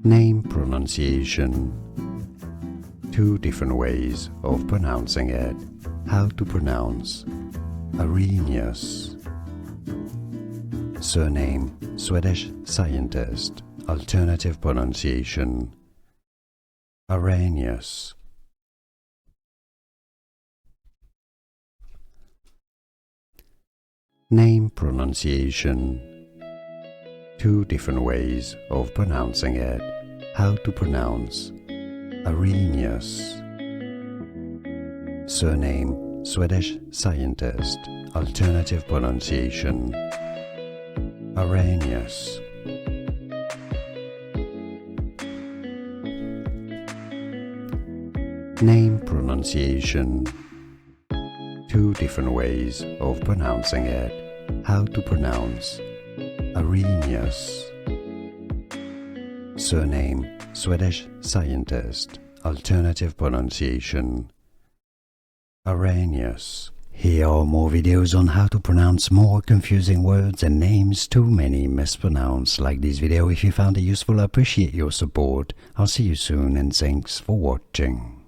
Name pronunciation. Two different ways of pronouncing it. How to pronounce Arrhenius. Surname Swedish scientist. Alternative pronunciation Arrhenius. Name pronunciation. Two different ways of pronouncing it. How to pronounce Arrhenius. Surname Swedish scientist. Alternative pronunciation Arrhenius. Name pronunciation. Two different ways of pronouncing it. How to pronounce Arrhenius. Surname Swedish scientist. Alternative pronunciation Arrhenius. Here are more videos on how to pronounce more confusing words and names too many mispronounced. Like this video if you found it useful. I appreciate your support. I'll see you soon and thanks for watching.